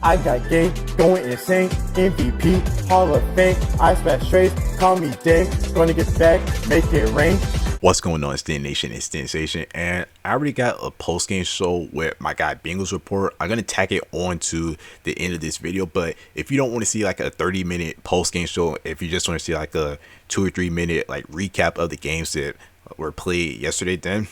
I got game, going insane, MVP, Hall of Fame, I smash straight, call me Dame, gonna get back, make it rain. What's going on, Stin Nation and Stin Station? And I already got a post-game show with my guy Bengals report. I'm gonna tack it on to the end of this video, but if you don't want to see like a 30-minute post-game show, if you just want to see like a 2 or 3 minute like recap of the games that were played yesterday, then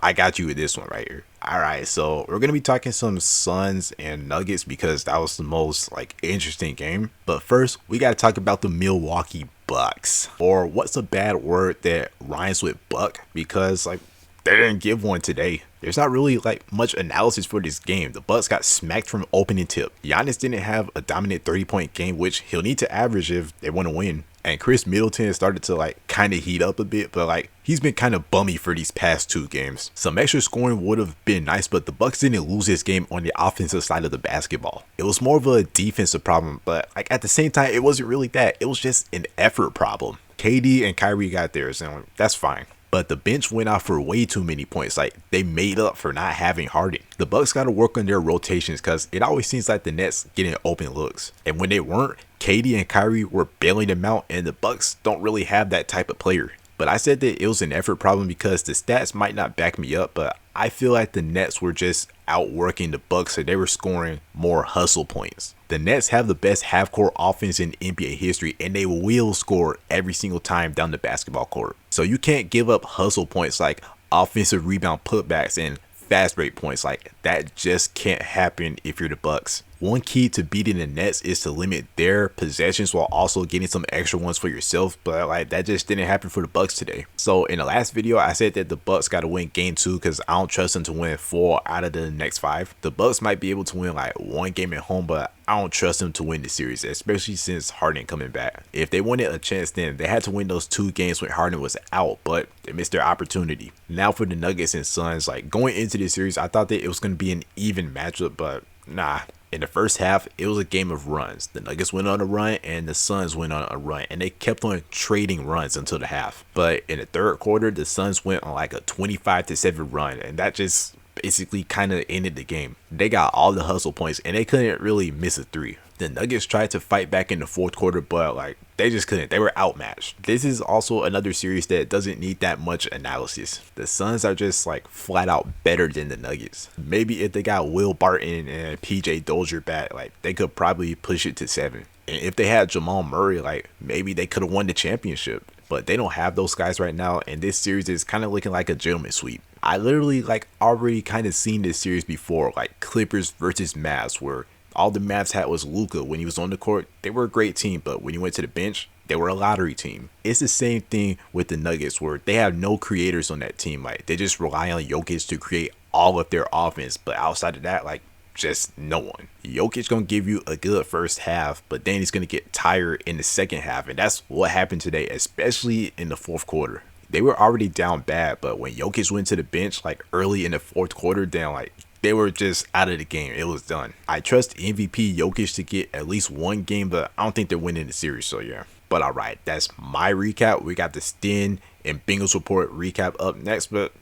I got you with this one right here. All right, so we're gonna be talking some Suns and Nuggets because that was the most like interesting game. But first, we gotta talk about the Milwaukee Bucks, or what's a bad word that rhymes with buck, because like they didn't give one today. There's not really like much analysis for this game. The Bucks got smacked from opening tip. Giannis didn't have a dominant 30-point game, which he'll need to average if they want to win. And Chris Middleton started to like kind of heat up a bit, but like he's been kind of bummy for these past 2 games. Some extra scoring would have been nice, but the Bucks didn't lose this game on the offensive side of the basketball. It was more of a defensive problem, but like at the same time, it wasn't really that. It was just an effort problem. KD and Kyrie got theirs, and that's fine. But the bench went out for way too many points. Like they made up for not having Harden. The Bucks got to work on their rotations because it always seems like the Nets getting open looks. And when they weren't, KD and Kyrie were bailing them out, and the Bucks don't really have that type of player. But I said that it was an effort problem because the stats might not back me up, but I feel like the Nets were just outworking the Bucks, and they were scoring more hustle points. The Nets have the best half-court offense in NBA history, and they will score every single time down the basketball court. So you can't give up hustle points like offensive rebound putbacks and fast break points. Like that just can't happen if you're the Bucks. One key to beating the Nets is to limit their possessions while also getting some extra ones for yourself, but like that just didn't happen for the Bucks today. So in the last video, I said that the Bucks got to win game 2 because I don't trust them to win 4 out of the next 5. The Bucks might be able to win like 1 game at home, but I don't trust them to win the series, especially since Harden coming back. If they wanted a chance, then they had to win those 2 games when Harden was out, but they missed their opportunity. Now for the Nuggets and Suns, like going into this series, I thought that it was going to be an even matchup, but nah. In the first half, it was a game of runs. The Nuggets went on a run and the Suns went on a run, and they kept on trading runs until the half. But in the third quarter, the Suns went on like a 25-7 run, and that just basically kind of ended the game. They got all the hustle points and they couldn't really miss a 3. The Nuggets tried to fight back in the fourth quarter, but like they just couldn't. They were outmatched. This is also another series that doesn't need that much analysis. The Suns are just like flat out better than the Nuggets. Maybe if they got Will Barton and PJ Dozier back, like they could probably push it to 7. And if they had Jamal Murray, like maybe they could have won the championship. But they don't have those guys right now, and this series is kind of looking like a gentleman's sweep. I literally like already kind of seen this series before, like Clippers versus Mavs, where all the Mavs had was Luka. When he was on the court, they were a great team, but when he went to the bench, they were a lottery team. It's the same thing with the Nuggets, where they have no creators on that team. Like they just rely on Jokic to create all of their offense, but outside of that, like just no one. Jokic gonna give you a good first half, but then he's gonna get tired in the second half, and that's what happened today, especially in the fourth quarter. They were already down bad, but when Jokic went to the bench like early in the fourth quarter, then like they were just out of the game. It was done. I trust MVP Jokic to get at least 1 game, but I don't think they're winning the series, so yeah. But alright, that's my recap. We got the Stin and Bengals report recap up next, but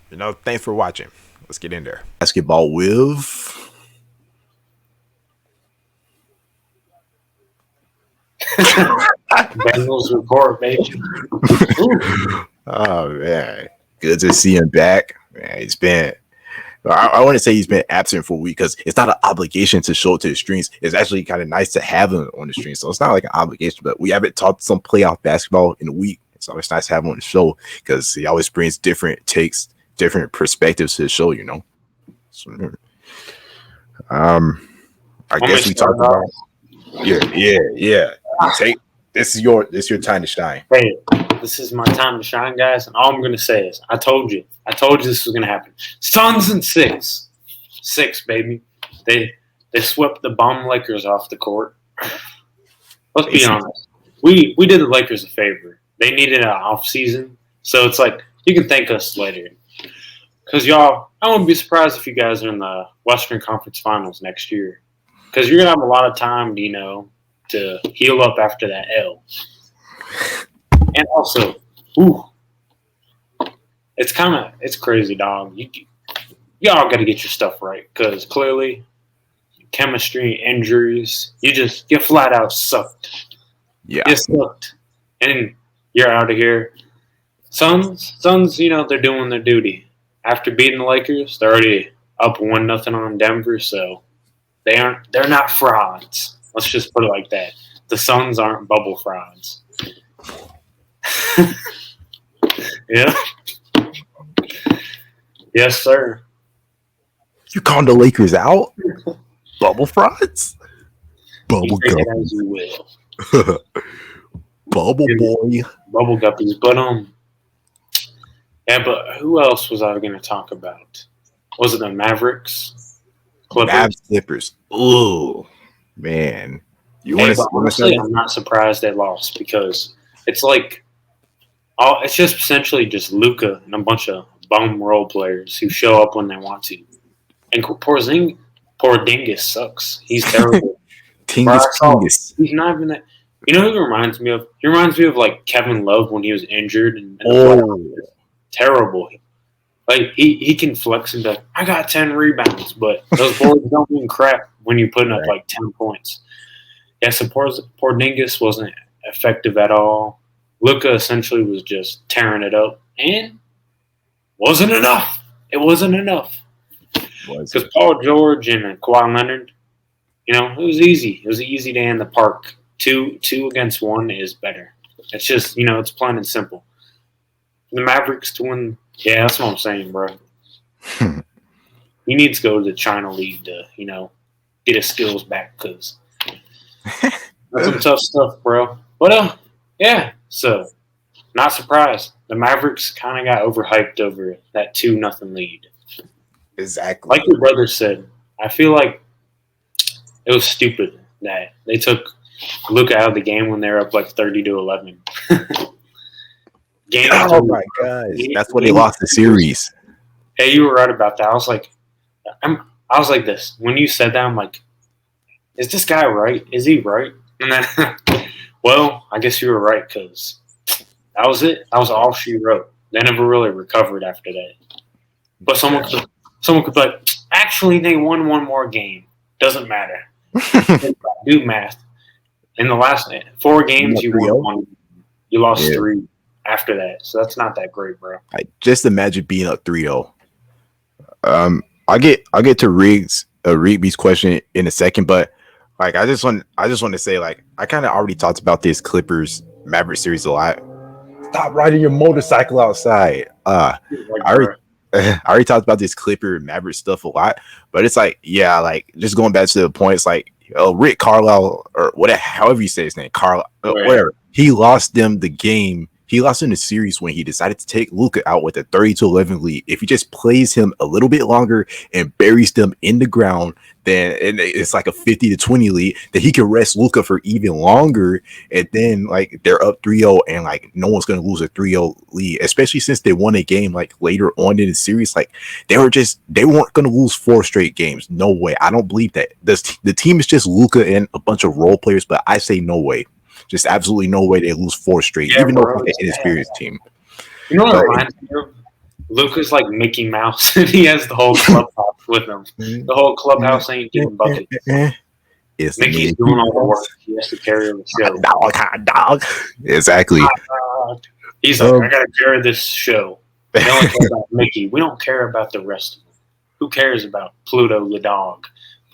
thanks for watching. Let's get in there. Basketball with Bengals report, baby. Oh man, good to see him back. Man, he's been. I want to say he's been absent for a week because it's not an obligation to show it to the streams. It's actually kind of nice to have him on the stream, so it's not like an obligation. But we haven't talked some playoff basketball in a week, so it's nice to have him on the show because he always brings different takes, different perspectives to the show. So, I guess we talked about. Yeah. This is your time to shine. Hey, this is my time to shine, guys. And all I'm gonna say is, I told you this was gonna happen. Suns in 6, baby. They swept the bum Lakers off the court. Let's be honest. We did the Lakers a favor. They needed an off season, so it's like you can thank us later. Because y'all, I wouldn't be surprised if you guys are in the Western Conference Finals next year. Because you're gonna have a lot of time, to heal up after that L. And also, it's crazy, dog. Y'all got to get your stuff right because clearly chemistry, injuries. You flat out sucked. Yeah. You sucked, and you're out of here. Suns, they're doing their duty. After beating the Lakers, they're already up 1-0 on Denver, so they're not frauds. Let's just put it like that. The Suns aren't bubble frauds. Yeah. Yes, sir. You calling the Lakers out? Bubble frauds? Bubble You take it guppies. as you will. Bubble boy. Bubble guppies. But who else was I going to talk about? Was it the Mavericks? Clippers? Mavs Clippers. Ooh, man. You want to honestly, I'm not surprised they lost because it's it's just essentially just Luka and a bunch of bum role players who show up when they want to. And poor Dingus sucks. He's terrible. Tingus. He's not even that. You know who he reminds me of? He reminds me of like Kevin Love when he was injured and terrible. Like he can flex and be like, I got 10 rebounds, but those boards don't mean crap when you're putting up like 10 points. Yeah, so poor Dingus wasn't effective at all. Luka essentially was just tearing it up, and wasn't enough. It wasn't enough. Because Paul George and Kawhi Leonard, it was easy. It was an easy day in the park. Two against one is better. It's just, it's plain and simple. The Mavericks to win, yeah, that's what I'm saying, bro. He needs to go to the China League to, get his skills back because that's some tough stuff, bro. But, yeah, so not surprised. The Mavericks kind of got overhyped over that 2-0 lead. Exactly. Like your brother said, I feel like it was stupid that they took Luka out of the game when they were up like 30-11. Oh my gosh, that's when they lost the series. Hey, you were right about that. I was like this when you said that. I'm like, is this guy right? Is he right? And then, well, I guess you were right because that was it. That was all she wrote. They never really recovered after that. But someone could be like, actually, they won one more game. Doesn't matter. Do math. In the last 4 games, you won 1. You lost 3 after that. So that's not that great, bro. Just imagine being up 3-0. I'll get to Rigby's question in a second, but like I just want to say, like, I kind of already talked about this Clippers Maverick series a lot. Stop riding your motorcycle outside. I already talked about this Clipper Maverick stuff a lot, but it's like, yeah, like just going back to the point, it's like Rick Carlisle or whatever, however you say his name, whatever. He lost them the game. He lost in the series when he decided to take Luka out with a 30-11 lead. If he just plays him a little bit longer and buries them in the ground, then it's like a 50-20 lead, then he can rest Luka for even longer. And then like they're up 3-0 and like no one's going to lose a 3-0 lead, especially since they won a game like later on in the series. Like they weren't going to lose 4 straight games. No way. I don't believe that. The team is just Luka and a bunch of role players, but I say no way. Just absolutely no way they lose 4 straight, even though it's an inexperienced team. You know what it reminds me of? Luka's like Mickey Mouse, and he has the whole clubhouse with him. The whole clubhouse ain't getting buckets. Mickey's doing all the work. He has to carry the show. Dog. Exactly. He's like, I gotta carry this show. We only care about Mickey. We don't care about the rest of them. Who cares about Pluto the dog?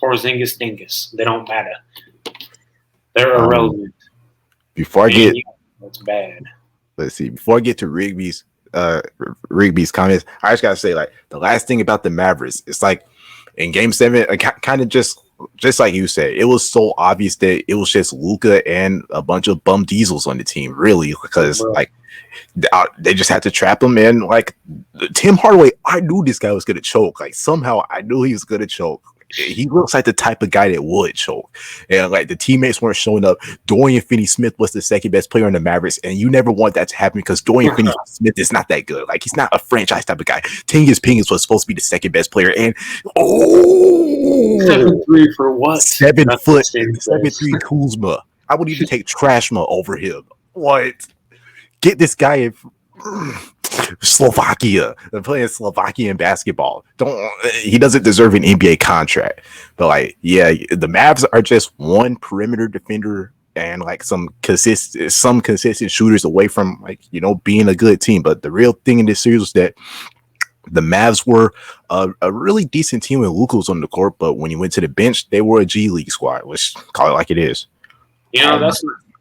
Porzingis Dingus. They don't matter. They're irrelevant. Before I get, that's bad. Let's see. Before I get to Rigby's comments, I just gotta say, like, the last thing about the Mavericks, it's like in Game 7, kind of just like you said, it was so obvious that it was just Luka and a bunch of bum diesels on the team, really, because like they just had to trap him in. Like Tim Hardaway, I knew this guy was gonna choke. Like somehow I knew he was gonna choke. He looks like the type of guy that would choke. And like the teammates weren't showing up. Dorian Finney-Smith was the second best player in the Mavericks, and you never want that to happen because Dorian Finney-Smith is not that good. Like he's not a franchise type of guy. Tingus Pingus was supposed to be the second best player, and 7'3" for what? 7 foot, 7'3" Kuzma. I would even take Trashma over him. What? Get this guy in. Slovakia. They're playing Slovakian basketball. He doesn't deserve an NBA contract. But like, yeah, the Mavs are just one perimeter defender and like some consistent shooters away from like, you know, being a good team. But the real thing in this series was that the Mavs were a really decent team when Luka was on the court, but when he went to the bench, they were a G League squad. Let's call it like it is. You know,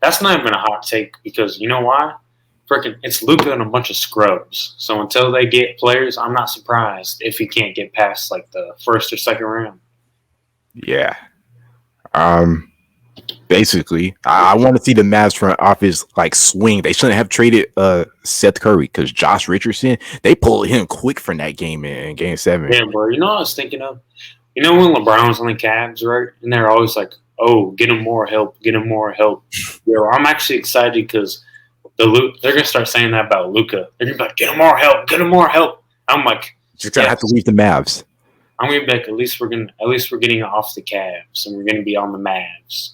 that's not even a hot take because you know why? Freaking, it's Luka and a bunch of scrubs. So until they get players, I'm not surprised if he can't get past like the first or second round. Yeah. Basically, I want to see the Mavs front office like swing. They shouldn't have traded Seth Curry because Josh Richardson, they pulled him quick from that game in game 7. Yeah, bro. You know what I was thinking of? You know when LeBron was on the Cavs, right? And they're always like, "Oh, get him more help, get him more help." Yo, I'm actually excited because they're gonna start saying that about Luka. They're gonna be like, "Get him more help, get him more help." I'm like, just gonna have to leave the Mavs. I'm gonna be like, at least we're getting off the Cavs and we're gonna be on the Mavs.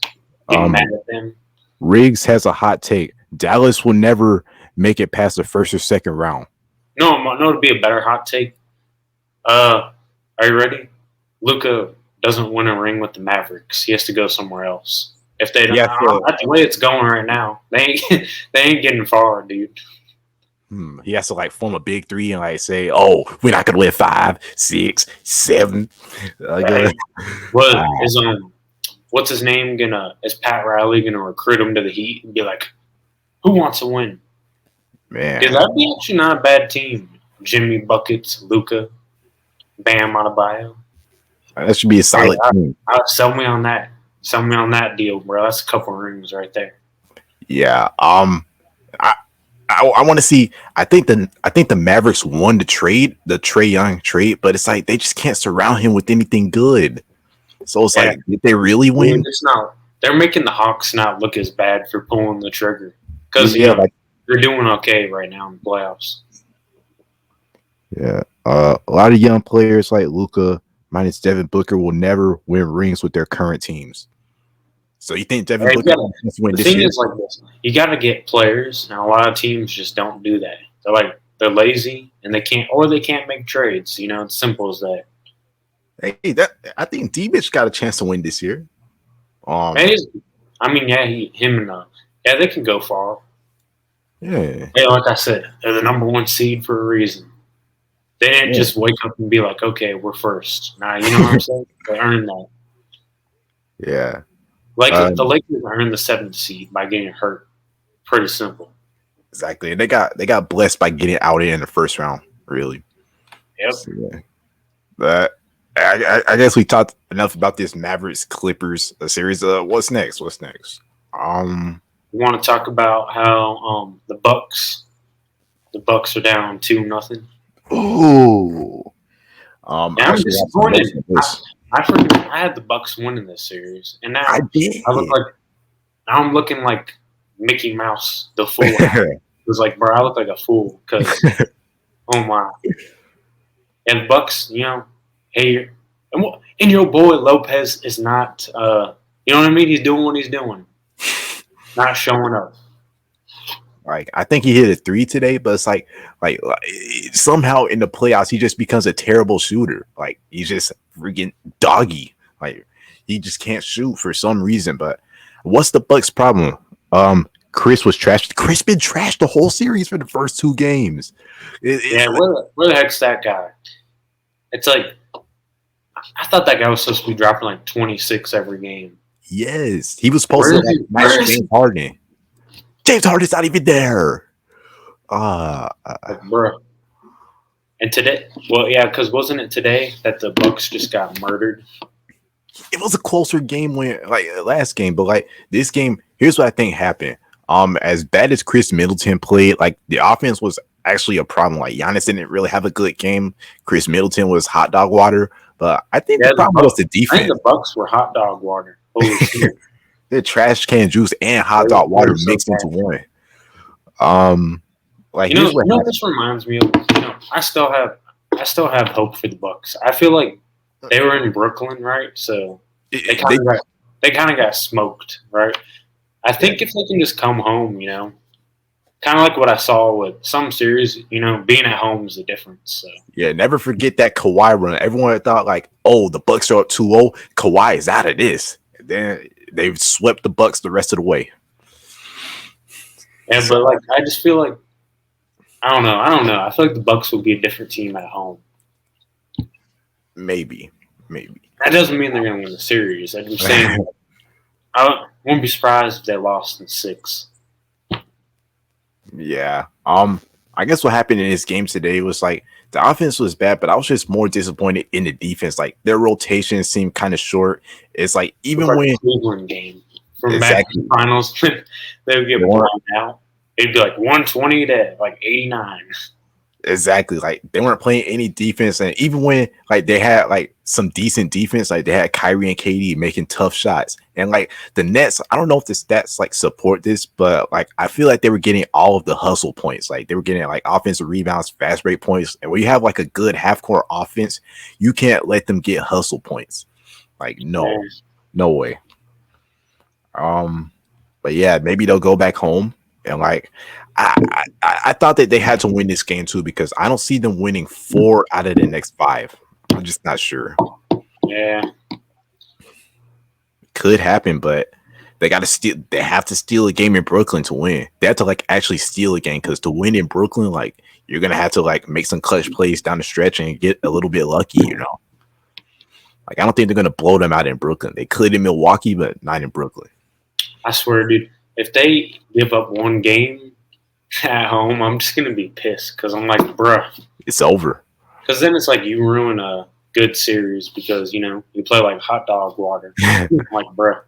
Getting mad at them. Riggs has a hot take. Dallas will never make it past the first or second round. No, it'd be a better hot take. Are you ready? Luka doesn't win a ring with the Mavericks. He has to go somewhere else. If they don't, that's the way it's going right now. They ain't getting far, dude. He has to like form a big three and like say, "Oh, we're not gonna win 5, 6, 7." What's his name is Pat Riley gonna recruit him to the Heat and be like, who wants to win? Man, because that'd be actually not a bad team. Jimmy buckets, Luka, Bam Adebayo. That should be a solid team. Sell me on that. Sell me on that deal, bro. That's a couple rings right there. Yeah. I want to see. I think the Mavericks won the Trae Young trade, but it's like they just can't surround him with anything good. So it's like, did they really win? They're making the Hawks not look as bad for pulling the trigger because they're doing okay right now in the playoffs. Yeah, a lot of young players like Luka minus Devin Booker will never win rings with their current teams. So you think Devin Booker will win this year? The thing is like this: you got to get players, and a lot of teams just don't do that. They're lazy and they can't make trades. You know, it's simple as that. Hey, I think D-Bitch got a chance to win this year. They can go far. Yeah. Hey, like I said, they're the number 1 seed for a reason. They didn't just wake up and be like, "Okay, we're first." Nah, you know what I'm saying? They earned that. Yeah. Like the Lakers earned the 7th seed by getting hurt. Pretty simple. Exactly. And they got blessed by getting out in the first round. Really. Yep. So, yeah. But I guess we talked enough about this Mavericks Clippers series. What's next? We want to talk about how the Bucks are down 2-0. Ooh. I'm disappointed. I had the Bucks winning this series, and now I did. I'm looking like Mickey Mouse, the fool. It was like, bro, I look like a fool because oh my. And the Bucks, you know. Hey, and your boy Lopez is not, you know what I mean? He's doing what he's doing, not showing up. Like I think he hit a 3 today, but it's like somehow in the playoffs he just becomes a terrible shooter. Like he's just freaking doggy. Like he just can't shoot for some reason. But what's the Bucks' problem? Chris was trashed. Chris been trashed the whole series for the first 2 games. Where the heck's that guy? It's like. I thought that guy was supposed to be dropping like 26 every game. Yes. He was supposed to match James Harden. James Harden's not even there. Bro. And today, because wasn't it today that the Bucks just got murdered? It was a closer game last game, but this game, here's what I think happened. As bad as Chris Middleton played, the offense was actually a problem. Like Giannis didn't really have a good game. Chris Middleton was hot dog water. But I think the problem was the defense. I think the Bucks were hot dog water. Holy shit. They're trash can juice and hot dog water mixed into one. This reminds me of. I still have hope for the Bucks. I feel like they were in Brooklyn, right? So they kind of got smoked, right? I think if they can just come home, kind of like what I saw with some series. Being at home is the difference. So Yeah, never forget that Kawhi run. Everyone thought like, oh, the Bucks are up 2-0. Kawhi is out of this. And then they've swept the Bucks the rest of the way. yeah, but like I just feel like I don't know. I feel like the Bucks will be a different team at home. Maybe. That doesn't mean they're going to win the series. I'm just saying. I wouldn't be surprised if they lost in 6. Yeah. I guess what happened in this game today was like the offense was bad, but I was just more disappointed in the defense. Like their rotation seemed kind of short. It's like even when the Cleveland game from exactly. back in the finals, they would get blown out. It'd be like 120 to like 89. Exactly. Like they weren't playing any defense, and even when like they had like some decent defense, like they had Kyrie and KD making tough shots, and like the Nets, I don't know if the stats like support this, but like I feel like they were getting all of the hustle points. Like they were getting like offensive rebounds, fast break points, and when you have like a good half court offense, you can't let them get hustle points. Like no way. But yeah, maybe they'll go back home and like. I thought that they had to win this game too because I don't see them winning 4 out of the next 5. I'm just not sure. Yeah, could happen, but they got to steal. They have to steal a game in Brooklyn to win. They have to like actually steal a game because to win in Brooklyn, like you're gonna have to like make some clutch plays down the stretch and get a little bit lucky. Like I don't think they're gonna blow them out in Brooklyn. They could in Milwaukee, but not in Brooklyn. I swear, dude. If they give up one game at home, I'm just gonna be pissed because I'm like, bruh, it's over. Because then it's like you ruin a good series because you play like hot dog water. Like, bruh,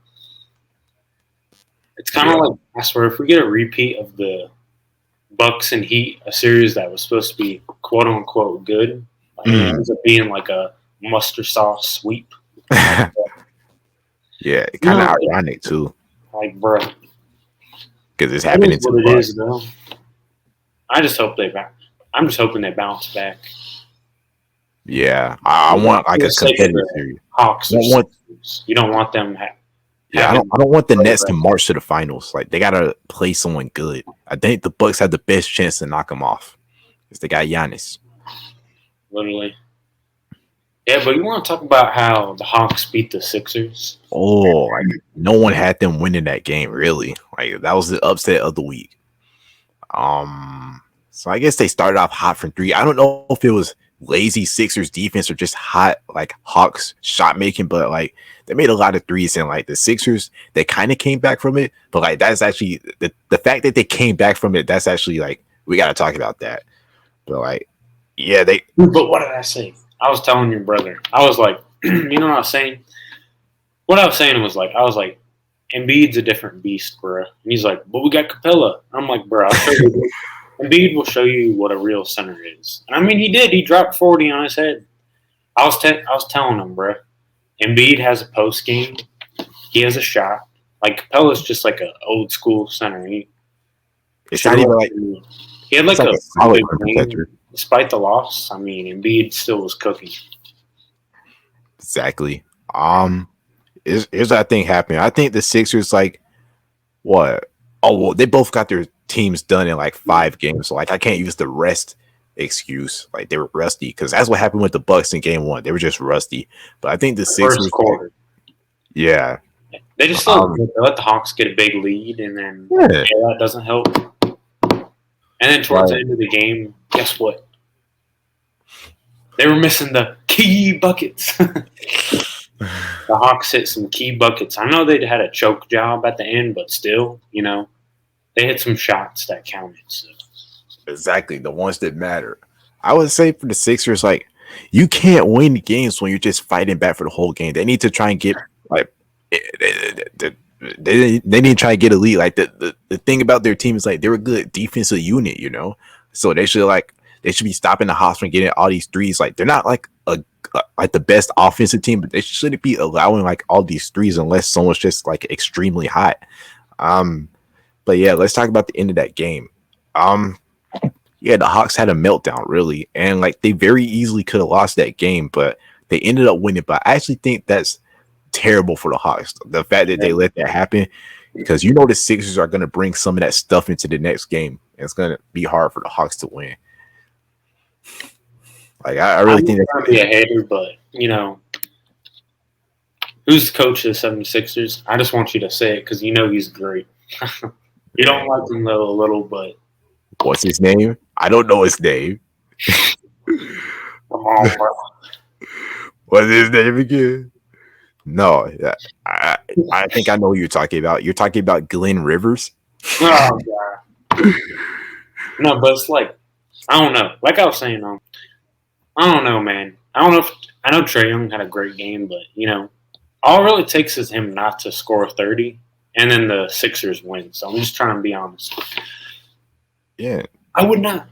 it's kind of like I swear if we get a repeat of the Bucks and Heat, a series that was supposed to be quote unquote good, it ends up being like a mustard sauce sweep. Yeah, it's kind of ironic too. Like, bruh, because it's happening to what it is, though. I just hope I'm just hoping they bounce back. Yeah, I want like a competitive series. Hawks. You don't want them. I don't want the Nets to march to the finals. Like they gotta play someone good. I think the Bucks have the best chance to knock them off because they got Giannis. Literally. Yeah, but you want to talk about how the Hawks beat the Sixers? Oh, like no one had them winning that game. Really, like that was the upset of the week. So I guess they started off hot from 3. I don't know if it was lazy Sixers defense or just hot like Hawks shot making, but like they made a lot of threes and like the Sixers, they kind of came back from it. But like that's actually the fact that they came back from it, that's actually like we got to talk about that. But like, yeah, they. But what did I say? I was telling your brother. I was like, you know what I was saying? What I was saying was like, I was like, Embiid's a different beast, bro. And he's like, but we got Capella. I'm like, bro, I'll show you. Embiid will show you what a real center is. And I mean, he did. He dropped 40 on his head. I was telling him, bro. Embiid has a post game. He has a shot. Like Capella's just like an old school center. It's not even like he had like a solid game. Despite the loss, I mean, Embiid still was cooking. Exactly. Here's that thing happening. I think the Sixers like what? Oh well, they both got their teams done in like 5 games. So like I can't use the rest excuse. Like they were rusty because that's what happened with the Bucks in game 1. They were just rusty. But I think the Sixers. First quarter. Yeah. They just let the Hawks get a big lead, and then that doesn't help. And then towards the end of the game, guess what? They were missing the key buckets. The Hawks hit some key buckets. I know they had a choke job at the end, but still, they hit some shots that counted. So. Exactly, the ones that matter. I would say for the Sixers, like you can't win games when you're just fighting back for the whole game. They need to try and get like they need to try and get a lead. Like the thing about their team is like they're a good defensive unit, So they should be stopping the Hawks from getting all these threes. Like they're not like like the best offensive team, but they shouldn't be allowing like all these threes unless someone's just like extremely hot. But yeah, let's talk about the end of that game. Yeah, the Hawks had a meltdown really, and like they very easily could have lost that game, but they ended up winning. But I actually think that's terrible for the Hawks. The fact that they let that happen, because the Sixers are going to bring some of that stuff into the next game, It's gonna be hard for the Hawks to win. Like I really I'm think not trying to be a hater, but who's the coach of the 76ers? I just want you to say it because he's great. You don't like him though a little, but what's his name? I don't know his name. come on, bro. What's his name again? No, I think I know who you're talking about. You're talking about Glenn Rivers. Oh god. No, but it's like I don't know. Like I was saying, I don't know, man. I know Trae Young had a great game, but all it really takes is him not to score 30, and then the Sixers win. So I'm just trying to be honest. Yeah, I would not.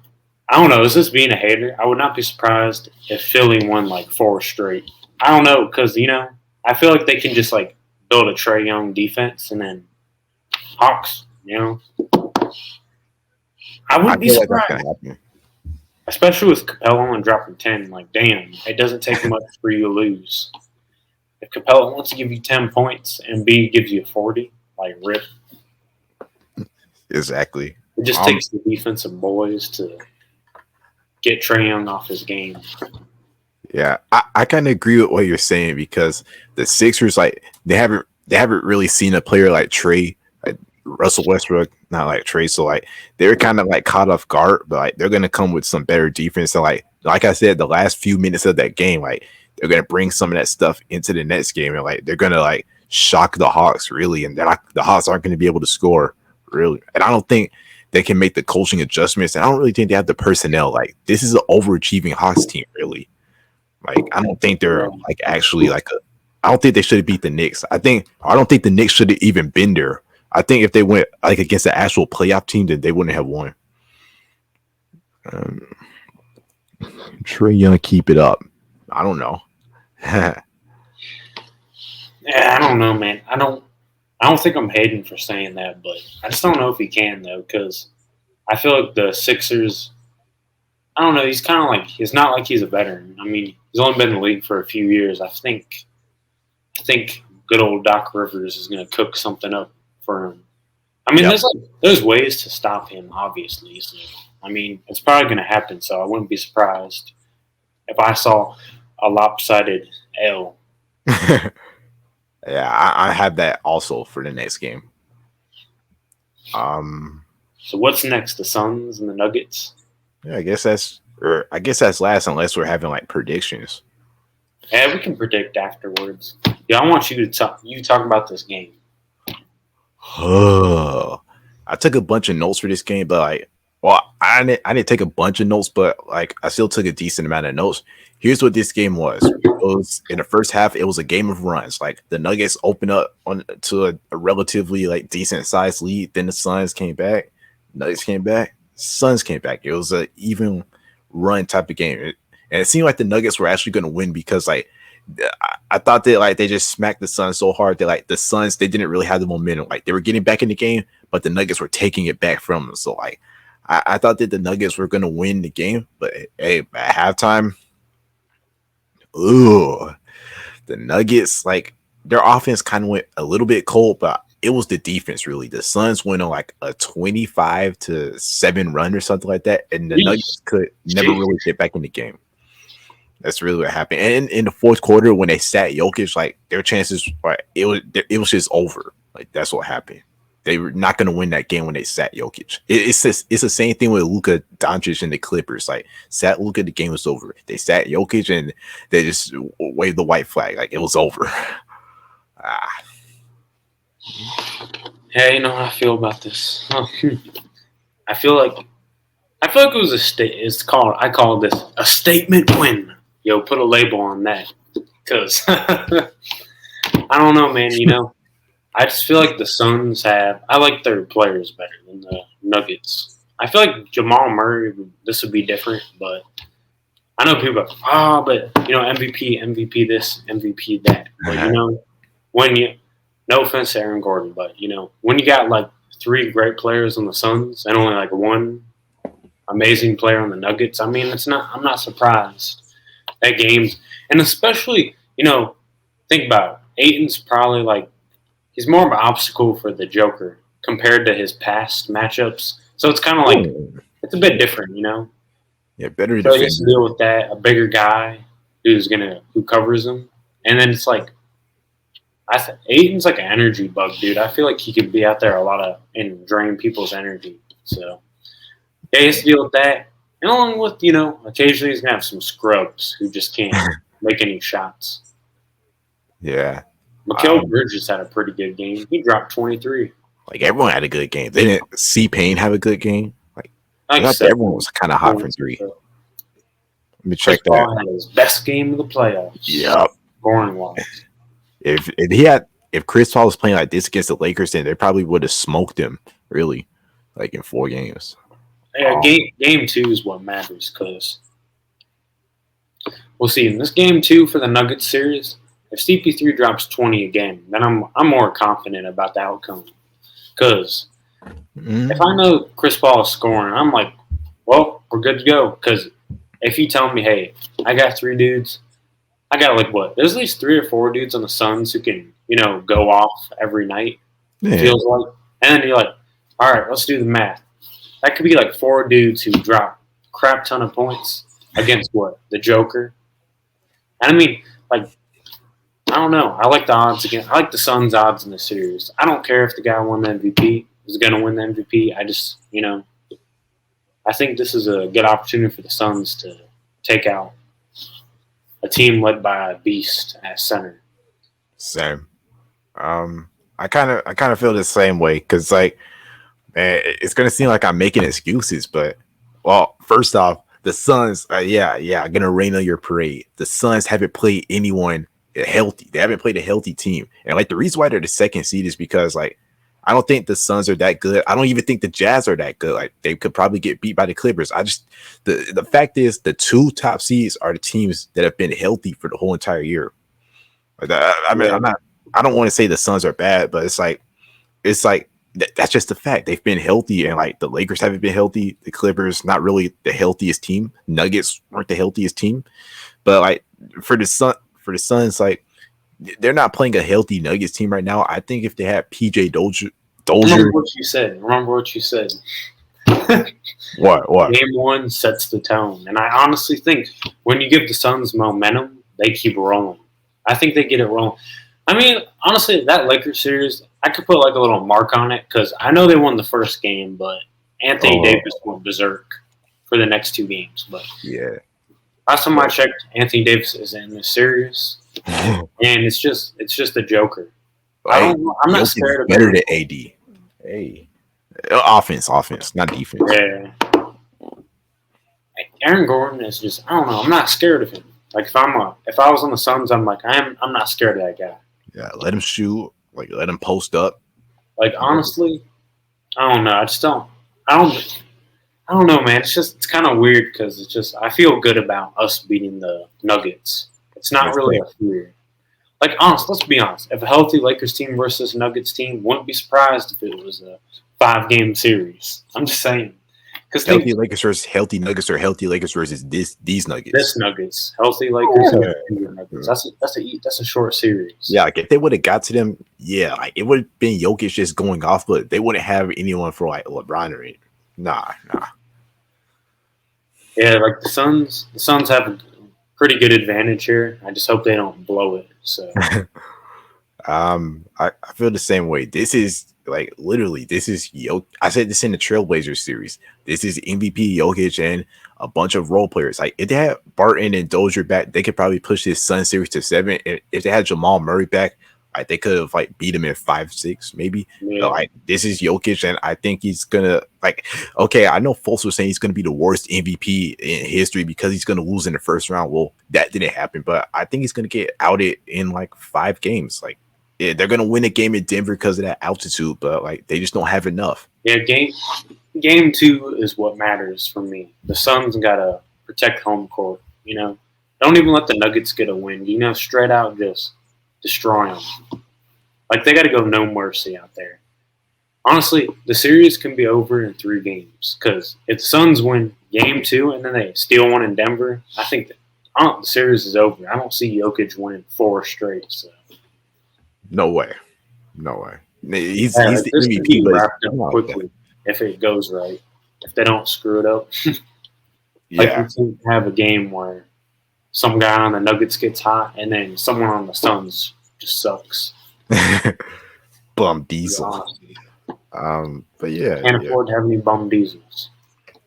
I don't know. Is this being a hater? I would not be surprised if Philly won like 4 straight. I don't know because I feel like they can just like build a Trae Young defense and then Hawks. I wouldn't be feel like that's surprised, gonna happen. especially with Capella only dropping 10. Like, damn, it doesn't take much for you to lose. If Capella wants to give you 10 points and B gives you 40, like rip. Exactly. It just takes the defensive boys to get Trae Young off his game. Yeah, I kind of agree with what you're saying because the Sixers, like, they haven't really seen a player like Trae, like Russell Westbrook, not like Trae. So like they're kind of like caught off guard, but like they're gonna come with some better defense. And like I said, the last few minutes of that game, like they're gonna bring some of that stuff into the next game, and like they're gonna like shock the Hawks really, and the Hawks aren't gonna be able to score really. And I don't think they can make the coaching adjustments. And I don't really think they have the personnel. Like this is an overachieving Hawks team, really. Like I don't think they're like actually like I don't think they should have beat the Knicks. I don't think the Knicks should have even been there. I think if they went like against the actual playoff team, then they wouldn't have won. Trae Young, keep it up. I don't know. Yeah, I don't know, man. I don't think I'm hating for saying that, but I just don't know if he can though, because I feel like the Sixers. I don't know. He's kind of like it's not like he's a veteran. I mean, he's only been in the league for a few years. I think good old Doc Rivers is going to cook something up for him. I mean, there's ways to stop him, obviously. So, I mean, it's probably going to happen. So I wouldn't be surprised if I saw a lopsided L. Yeah, I have that also for the next game. So what's next? The Suns and the Nuggets. Yeah, I guess that's last unless we're having like predictions. Yeah, we can predict afterwards. Yeah, I want you to talk. You talk about this game. I took a bunch of notes for this game, but I didn't take a bunch of notes, but like I still took a decent amount of notes. Here's what this game was. It was in the first half. It was a game of runs. Like the Nuggets opened up to a relatively like decent sized lead. Then the Suns came back. Nuggets came back. Suns came back. It was an even run type of game, and it seemed like the Nuggets were actually going to win because like I thought that like they just smacked the Suns so hard that like the Suns they didn't really have the momentum. Like they were getting back in the game, but the Nuggets were taking it back from them. So like I thought that the Nuggets were going to win the game, but hey, at halftime, the Nuggets like their offense kind of went a little bit cold, but it was the defense really. The Suns went on like a 25-7 run or something like that, and the Nuggets could never really get back in the game. That's really what happened. And in the fourth quarter, when they sat Jokic, like their chances, like it was just over. Like that's what happened. They were not going to win that game when they sat Jokic. It's the same thing with Luka Doncic and the Clippers. Like sat Luka, the game was over. They sat Jokic and they just waved the white flag. Like it was over. Yeah, you know how I feel about this. I feel like it was a state. I call this a statement win. Yo, put a label on that, because I don't know, man. I just feel like the Suns I like their players better than the Nuggets. I feel like Jamal Murray, this would be different, but I know people go, but MVP this, MVP that. But no offense to Aaron Gordon, but when you got like 3 great players on the Suns and only like 1 amazing player on the Nuggets, I mean, I'm not surprised that games, and especially, think about it. Ayton's probably like, he's more of an obstacle for the Joker compared to his past matchups. So it's kind of like Oh, it's a bit different, yeah, better So he has to defender. deal with that, a bigger guy who covers him, and then it's like Aiden's like an energy bug, dude. I feel like he could be out there a lot of and drain people's energy. So yeah, he has to deal with that, and along with occasionally he's gonna have some scrubs who just can't make any shots. Yeah. Mikal Bridges had a pretty good game. He dropped 23. Like everyone had a good game. They didn't see Payne have a good game. Like I Like thought seven everyone was kind of hot from points. three. So Let me Chris check that. Paul had his best game of the playoffs. Yep. Scoring wise. If Chris Paul was playing like this against the Lakers, then they probably would have smoked him. Really, like in 4 games. Yeah, game 2 is what matters because we'll see in this game 2 for the Nuggets series. If CP3 drops 20 again, then I'm more confident about the outcome. Because if I know Chris Paul is scoring, I'm like, well, we're good to go. Because if you tell me, hey, I got 3 dudes, I got like what? There's at least 3 or 4 dudes on the Suns who can go off every night. Yeah. Feels like, and then you're like, all right, let's do the math. That could be like 4 dudes who drop crap ton of points against what? The Joker. And I mean, like, I don't know. I like the odds again. I like the Suns' odds in the series. I don't care if the guy won the MVP is going to win the MVP. I just, I think this is a good opportunity for the Suns to take out a team led by a beast at center. Same. I kind of feel the same way because like, man, it's gonna seem like I'm making excuses, but well, first off, the Suns, gonna rain on your parade. The Suns haven't played anyone healthy. They haven't played a healthy team, and like the reason why they're the 2nd seed is because like I don't think the Suns are that good. I don't even think the Jazz are that good. Like they could probably get beat by the Clippers. The fact is the 2 top seeds are the teams that have been healthy for the whole entire year. I don't want to say the Suns are bad, but it's like that's just the fact. They've been healthy, and like the Lakers haven't been healthy. The Clippers not really the healthiest team. Nuggets weren't the healthiest team, but like for the Suns, like they're not playing a healthy Nuggets team right now. I think if they had PJ Dozier, Remember what you said. what Game 1 sets the tone, and I honestly think when you give the Suns momentum, they keep rolling. I think they get it rolling. I mean, honestly, that Lakers series, I could put like a little mark on it because I know they won the first game, but Anthony Davis went berserk for the next 2 games. But yeah, last time I checked, Anthony Davis is in this series, and it's just a joker. I'm not scared of better than AD. Hey, offense, not defense. Yeah, Aaron Gordon is just I don't know. I'm not scared of him. Like if I was on the Suns, I'm like I'm not scared of that guy. Yeah, let him shoot. Like let him post up. Like honestly, I don't know. I don't know, man. It's kind of weird because it's just I feel good about us beating the Nuggets. It's not really a fear. Like let's be honest. If a healthy Lakers team versus Nuggets team, wouldn't be surprised if it was a 5-game series. I'm just saying. Because healthy Lakers versus healthy Nuggets or healthy Lakers versus these Nuggets. This Nuggets, healthy Lakers, Nuggets. That's a short series. Yeah, like if they would have got to them, yeah, like it would have been Jokic just going off, but they wouldn't have anyone for like LeBron or anything. Nah. Yeah, like the Suns have a pretty good advantage here. I just hope they don't blow it. So, I feel the same way. This is like literally, this is I said this in the Trailblazers series. This is MVP Jokic and a bunch of role players. Like if they had Barton and Dozier back, they could probably push this Sun series to 7. If they had Jamal Murray back, like they could have like beat him in 5-6 maybe. yeah. But, like this is Jokic, and I think he's gonna like. Okay, I know Fultz was saying he's gonna be the worst MVP in history because he's gonna lose in the first round. Well, that didn't happen, but I think he's gonna get outed in like 5 games. Like yeah, they're gonna win a game in Denver because of that altitude, but like they just don't have enough. Yeah, game 2 is what matters for me. The Suns gotta protect home court. Don't even let the Nuggets get a win. Straight out just destroy them. Like they gotta go no mercy out there. Honestly, the series can be over in 3 games because if the Suns win game 2 and then they steal one in Denver, I think the series is over. I don't see Jokic winning 4 straight. So. No way. He's the MVP, but wrapped up quickly. if it goes right. If they don't screw it up, like Yeah. we can't have a game where some guy on the Nuggets gets hot and then someone on the Suns just sucks. Bum To be diesel. honest. But yeah, Can't afford to have any bum diesels.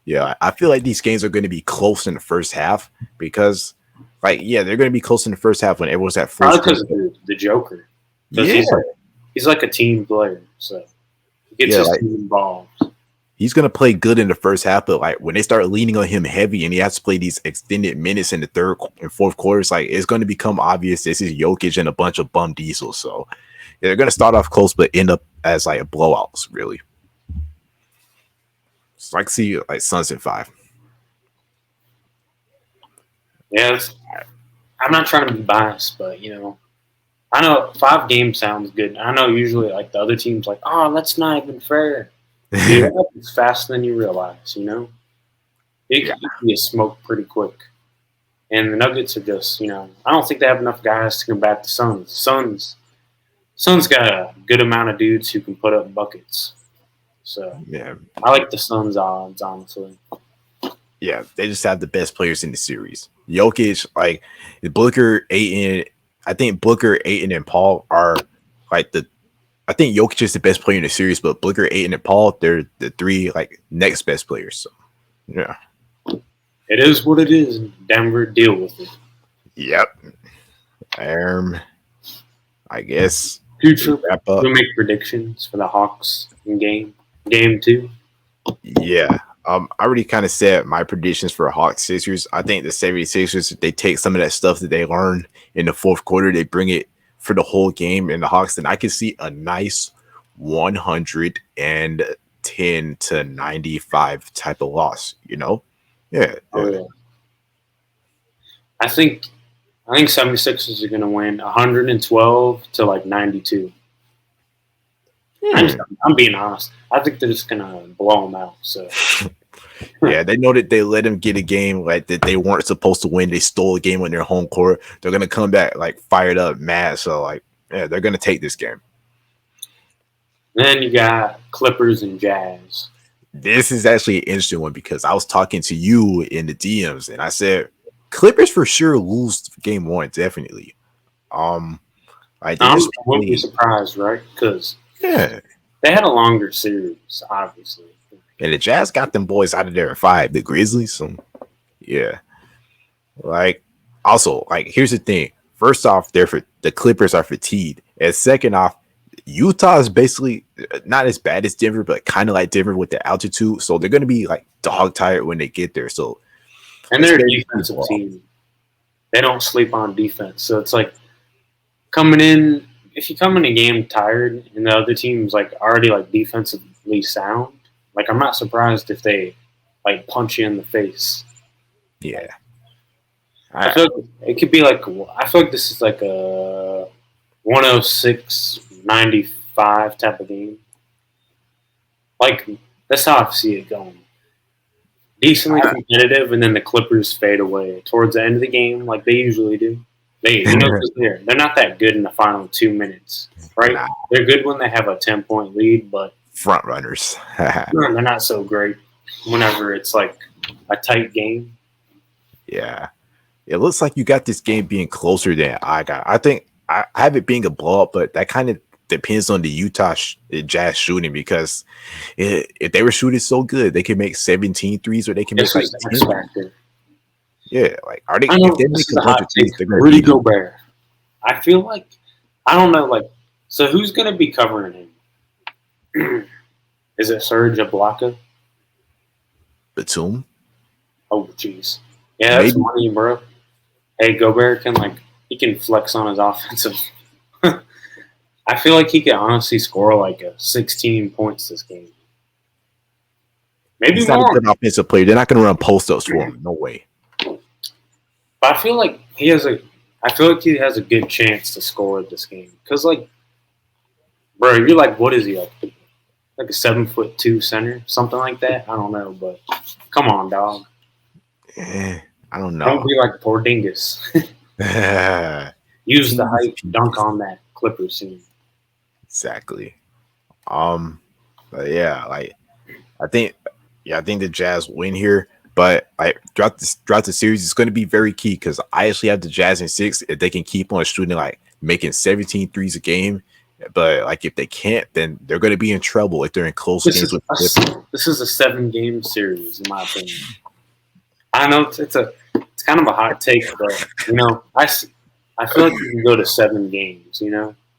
yeah. I feel like these games are going to be close in the first half because, like, yeah, they're going to be close in the first half when everyone's at full Probably strength. because of the Joker. Because Yeah, he's like a team player, so he gets Yeah, his like- team involved. he's going to play good in the first half, but like when they start leaning on him heavy and he has to play these extended minutes in the third and fourth quarters, like it's going to become obvious this is Jokic and a bunch of bum diesels. So yeah, they're going to start off close, but end up as like blowouts. Really, it's like see like Suns in 5. Yeah, I'm not trying to be biased, but I know 5 games sounds good. I know usually like the other team's like, oh, that's not even fair. It happens faster than you realize. It can get smoked pretty quick. And the Nuggets are just, I don't think they have enough guys to combat the Suns. Suns got a good amount of dudes who can put up buckets. So Yeah, I like the Suns odds, honestly. yeah, they just have the best players in the series. Jokic, like Booker, Ayton. I think Booker, Ayton, and Paul are like I think Jokic is the best player in the series, but Booker, Ayton, and Paul, they're the 3 like next best players. So yeah. It is what it is. Denver, deal with it. Yep. I guess Future, wrap up. we'll make predictions for the Hawks in game 2. Yeah. I already kind of said my predictions for Hawks Sixers. I think the 76ers, they take some of that stuff that they learned in the fourth quarter, they bring it for the whole game in the Hawks, and I can see a nice 110 to 95 type of loss, Yeah. Oh, yeah. I think 76ers are going to win 112 to like 92. I'm being honest. I think they're just going to blow them out. So Yeah, they know that they let them get a game like that they weren't supposed to win. They stole a game on their home court. They're gonna come back like fired up, mad. So like, yeah, they're gonna take this game. then you got Clippers and Jazz. This is actually an interesting one because I was talking to you in the DMs and I said Clippers for sure lose game 1, definitely. Like I wouldn't be surprised, right? Because yeah, they had a longer series, obviously. and the Jazz got them boys out of there at 5. The Grizzlies, so yeah. Like also, like here's the thing. First off, the Clippers are fatigued, and second off, Utah is basically not as bad as Denver, but kind of like Denver with the altitude. So they're going to be like dog tired when they get there. So, and they're a defensive team. They don't sleep on defense. So it's like coming in. If you come in a game tired and the other team's like already like defensively sound, like I'm not surprised if they like punch you in the face. Yeah, I feel like it could be like I feel like this is like a 106-95 type of game. Like that's how I see it going. Decently competitive, and then the Clippers fade away towards the end of the game, like they usually do. They're not that good in the final 2 minutes, right? Nah. They're good when they have a 10-point lead, but front runners. they're not so great whenever it's like a tight game. Yeah, it looks like you got this game being closer than I got. I think I have it being a blowout, but that kind of depends on the Utah Jazz shooting because if they were shooting so good, they can make 17 threes or they can make like 10. Yeah, like are they? If they make a bunch of threes, they're going to Rudy Gobert. I feel like I don't know. Like, so who's going to be covering him? Is it Serge Ibaka? Batum. Oh, jeez. Yeah, that's money, bro. Hey, Gobert he can flex on his offensive. I feel like he could honestly score like 16 points this game. Maybe he's more. Not a good offensive player. They're not going to run post-ups for him. No way. But I feel like he has a good chance to score this game. Because, like, bro, you're like, what is he, like a 7'2" center? Something like that? I don't know, but come on, dog. I don't know. Don't be like poor Dingus. Use the height, dunk on that Clippers team. Exactly. But yeah, like I think the Jazz win here, but like throughout the series, it's going to be very key because I actually have the Jazz in 6 if they can keep on shooting like making 17 threes a game. But like if they can't, then they're going to be in trouble if they're in close games with the This is a 7-game series, in my opinion. I know it's kind of a hot take, but I feel like you can go to 7 games.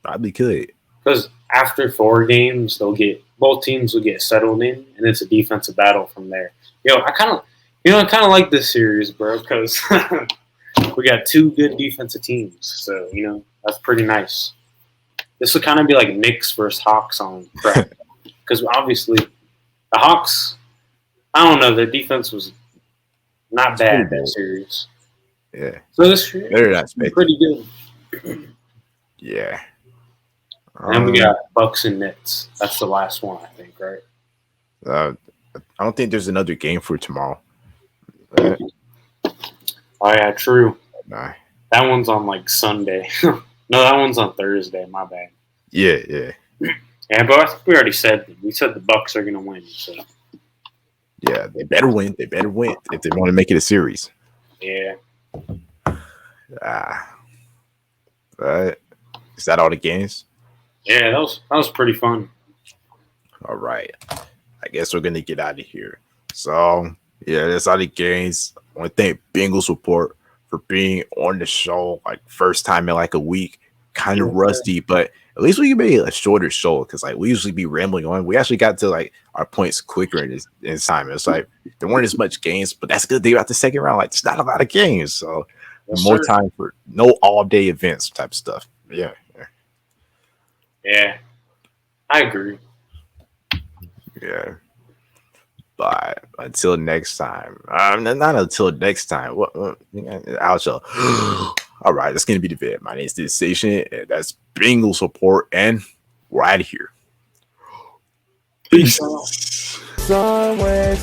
Probably could. Because after 4 games, both teams will get settled in, and it's a defensive battle from there. I kind of like this series, bro, because we got 2 good defensive teams. So that's pretty nice. This will kind of be like Knicks versus Hawks on crack, because obviously the Hawks, I don't know, their defense was not bad that series. Yeah. So this series pretty good. Yeah. And we got Bucks and Nets. That's the last one, I think, right? I don't think there's another game for tomorrow. Oh yeah, true. Nah. That one's on like Sunday. No, that one's on Thursday. My bad. Yeah. Yeah, but I think we already said the Bucks are gonna win. So yeah, they better win. They better win if they want to make it a series. Yeah. Is that all the games? Yeah, that was pretty fun. All right. I guess we're gonna get out of here. So yeah, that's all the games. I want to thank Bengals Report for being on the show like first time in like a week. Kind of rusty, but at least we made a shorter show because like we usually be rambling on. We actually got to like our points quicker in this time. It's like there weren't as much games, but that's good. They got the second round. Like it's not a lot of games, so more time for no all day events type stuff. Yeah. Yeah, I agree. Yeah. But until next time, not until next time. What outro. All right, that's gonna be the vid. My name is this station, and that's Bengals Report, and we're out of here. Peace. Somewhere.